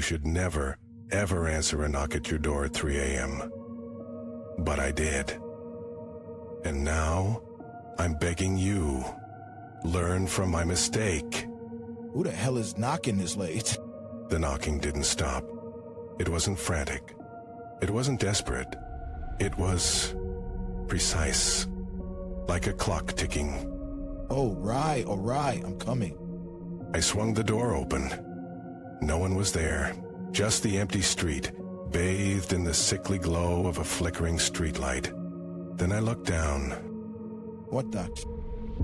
should never, ever answer a knock at your door at 3 a.m. But I did. And now, I'm begging you, learn from my mistake. Who the hell is knocking this late? The knocking didn't stop. It wasn't frantic. It wasn't desperate. It was precise, like a clock ticking. Oh, right, all right, I'm coming. I swung the door open. No one was there, just the empty street, bathed in the sickly glow of a flickering streetlight. Then I looked down. What the?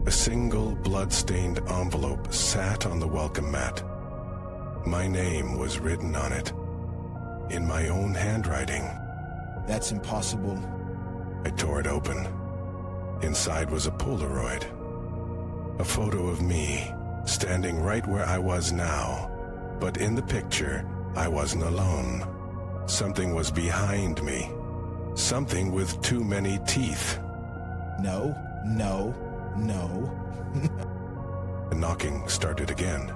A single blood-stained envelope sat on the welcome mat. My name was written on it, in my own handwriting. That's impossible. I tore it open. Inside was a Polaroid. A photo of me, standing right where I was now. But in the picture, I wasn't alone. Something was behind me. Something with too many teeth. No, no, no. The knocking started again.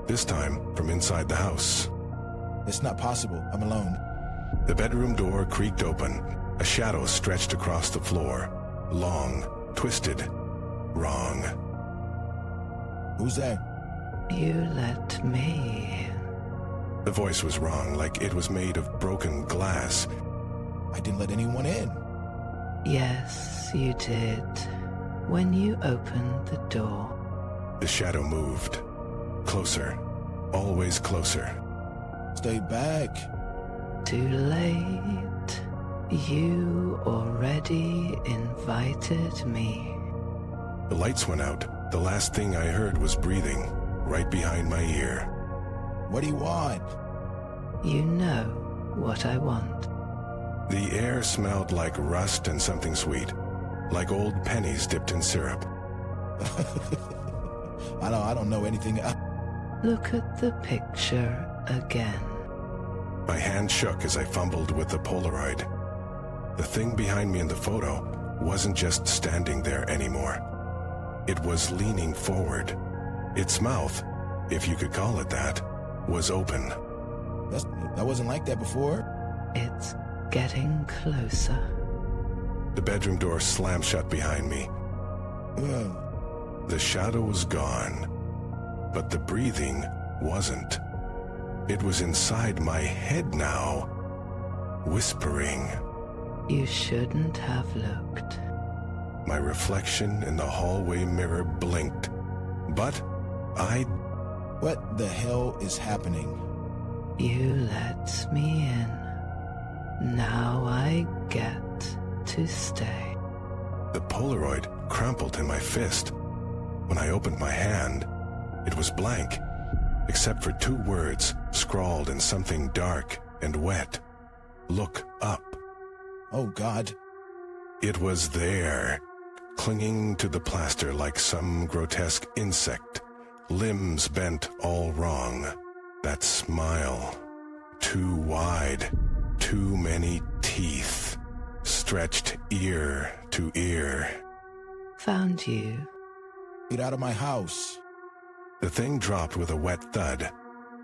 This time from inside the house. It's not possible. I'm alone. The bedroom door creaked open. A shadow stretched across the floor. Long, twisted, wrong. Who's there? You let me. The voice was wrong, like it was made of broken glass. I didn't let anyone in. Yes, you did. When you opened the door. The shadow moved. Closer. Always closer. Stay back. Too late. You already invited me. The lights went out. The last thing I heard was breathing, right behind my ear. What do you want? You know what I want. The air smelled like rust and something sweet, like old pennies dipped in syrup. I don't know anything. Look at the picture again. My hand shook as I fumbled with the Polaroid. The thing behind me in the photo wasn't just standing there anymore. It was leaning forward. Its mouth, if you could call it that, was open. That wasn't like that before. It's getting closer. The bedroom door slammed shut behind me. The shadow was gone, but the breathing wasn't. It was inside my head now, whispering. You shouldn't have looked. My reflection in the hallway mirror blinked, but What the hell is happening? You let me in. Now I get to stay. The Polaroid crumpled in my fist. When I opened my hand, it was blank, except for 2 words scrawled in something dark and wet. Look up. Oh, God. It was there, clinging to the plaster like some grotesque insect, limbs bent all wrong. That smile, too wide, too many teeth, stretched ear to ear. Found you. Get out of my house. The thing dropped with a wet thud.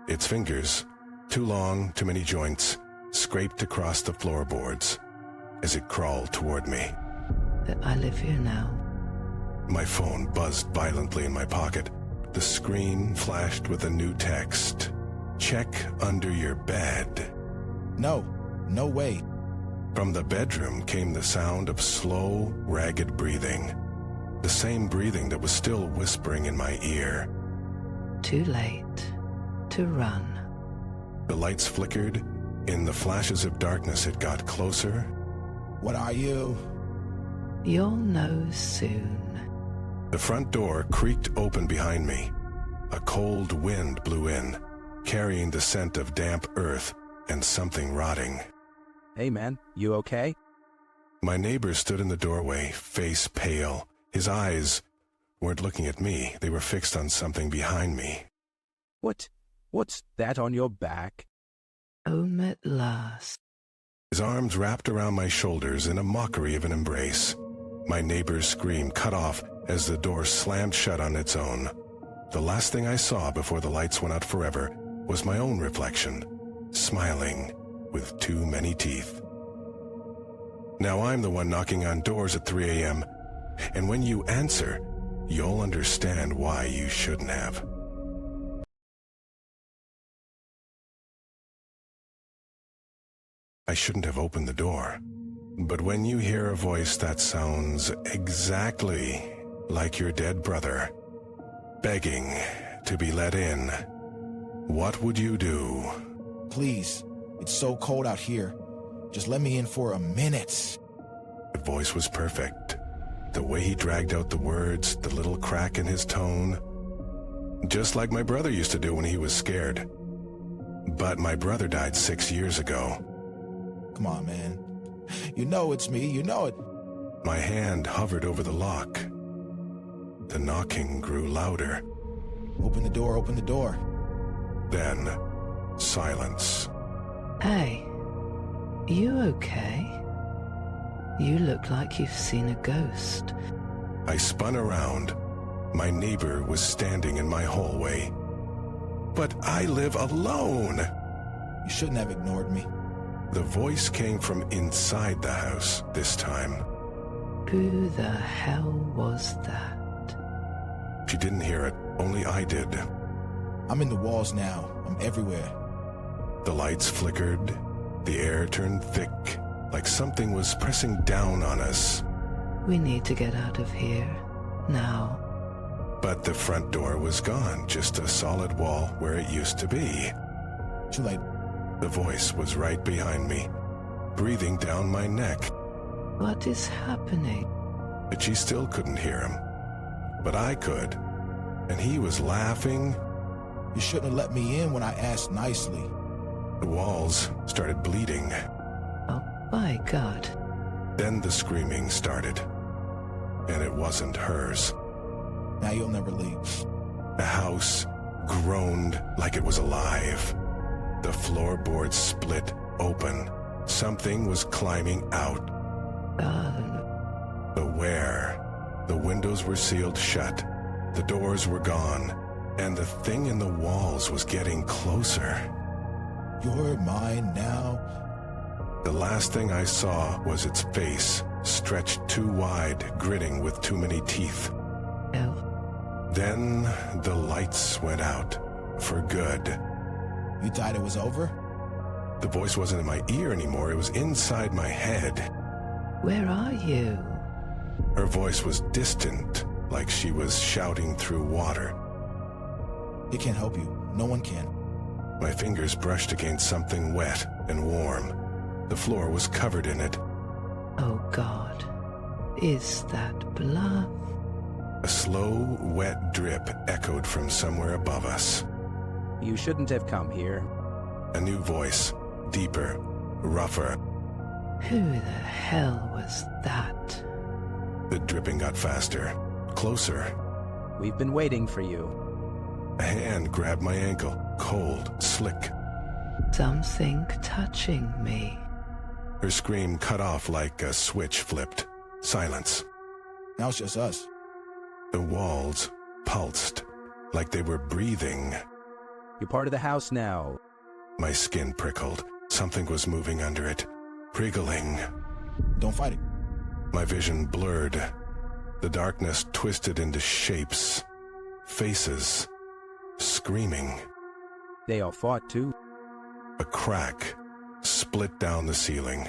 Its fingers, too long, too many joints, scraped across the floorboards as it crawled toward me. I live here now. My phone buzzed violently in my pocket. The screen flashed with a new text. Check under your bed. No way. From the bedroom came the sound of slow, ragged breathing. The same breathing that was still whispering in my ear. Too late to run. The lights flickered. In the flashes of darkness, it got closer. What are you? You'll know soon. The front door creaked open behind me. A cold wind blew in, carrying the scent of damp earth and something rotting. Hey man, you okay? My neighbor stood in the doorway, face pale. His eyes weren't looking at me. They were fixed on something behind me. What's that on your back? Home at last. His arms wrapped around my shoulders in a mockery of an embrace. My neighbor's scream cut off as the door slammed shut on its own. The last thing I saw before the lights went out forever was my own reflection, smiling with too many teeth. Now I'm the one knocking on doors at 3 a.m., and when you answer, you'll understand why you shouldn't have. I shouldn't have opened the door. But when you hear a voice that sounds exactly like your dead brother, begging to be let in, what would you do? Please, it's so cold out here. Just let me in for a minute. The voice was perfect. The way he dragged out the words, the little crack in his tone. Just like my brother used to do when he was scared. But my brother died 6 years ago. Come on, man. You know it's me, you know it. My hand hovered over the lock. The knocking grew louder. Open the door, open the door. Then, silence. Hey, you okay? You look like you've seen a ghost. I spun around. My neighbor was standing in my hallway. But I live alone! You shouldn't have ignored me. The voice came from inside the house this time. Who the hell was that? She didn't hear it, only I did. I'm in the walls now. I'm everywhere. The lights flickered. The air turned thick, like something was pressing down on us. We need to get out of here, now. But the front door was gone, just a solid wall where it used to be. Too late. The voice was right behind me, breathing down my neck. What is happening? But she still couldn't hear him. But I could. And he was laughing. You shouldn't have let me in when I asked nicely. The walls started bleeding. Oh, my God. Then the screaming started. And it wasn't hers. Now you'll never leave. The house groaned like it was alive. The floorboards split open. Something was climbing out. But where? The windows were sealed shut. The doors were gone. And the thing in the walls was getting closer. You're mine now. The last thing I saw was its face, stretched too wide, grinning with too many teeth. Oh, Then the lights went out. For good. You thought it was over? The voice wasn't in my ear anymore, it was inside my head. where are you? Her voice was distant, like she was shouting through water. It can't help you. No one can. My fingers brushed against something wet and warm. The floor was covered in it. Oh, God. Is that blood? A slow, wet drip echoed from somewhere above us. You shouldn't have come here. A new voice, deeper, rougher. Who the hell was that? The dripping got faster, closer. We've been waiting for you. A hand grabbed my ankle, cold, slick. Something touching me. Her scream cut off like a switch flipped. Silence. Now it's just us. The walls pulsed, like they were breathing. You're part of the house now. My skin prickled. Something was moving under it, wriggling. Don't fight it. My vision blurred. The darkness twisted into shapes, faces, screaming. They all fought too. A crack split down the ceiling.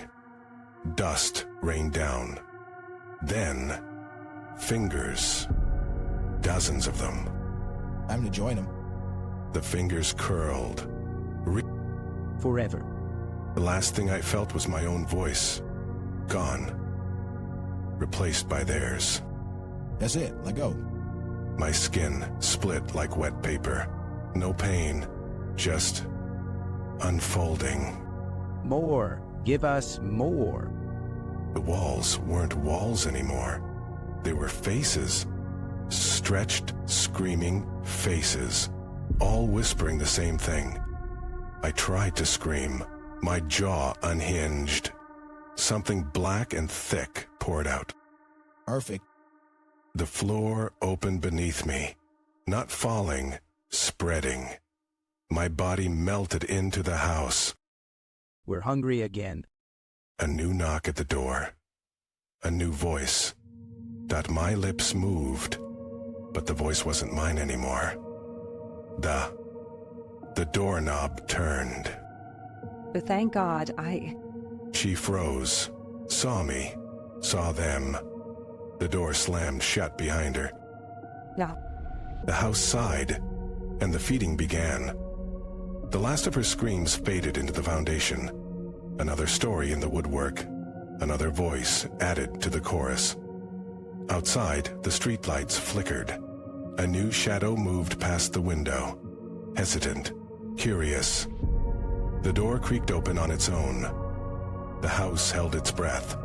Dust rained down. Then, fingers. Dozens of them. Time to join them. The fingers curled. Forever. The last thing I felt was my own voice. Gone. Replaced by theirs. That's it. Let go. My skin split like wet paper. No pain. Just unfolding. More. Give us more. The walls weren't walls anymore. They were faces. Stretched, screaming faces. All whispering the same thing. I tried to scream. My jaw unhinged. Something black and thick poured out. Perfect. The floor opened beneath me. Not falling, spreading. My body melted into the house. We're hungry again. A new knock at the door. A new voice. My lips moved, but the voice wasn't mine anymore. The doorknob turned. But thank God, She froze, saw me, saw them. The door slammed shut behind her. Yeah. The house sighed, and the feeding began. The last of her screams faded into the foundation. Another story in the woodwork. Another voice added to the chorus. Outside, the streetlights flickered. A new shadow moved past the window. Hesitant, curious. The door creaked open on its own. The house held its breath.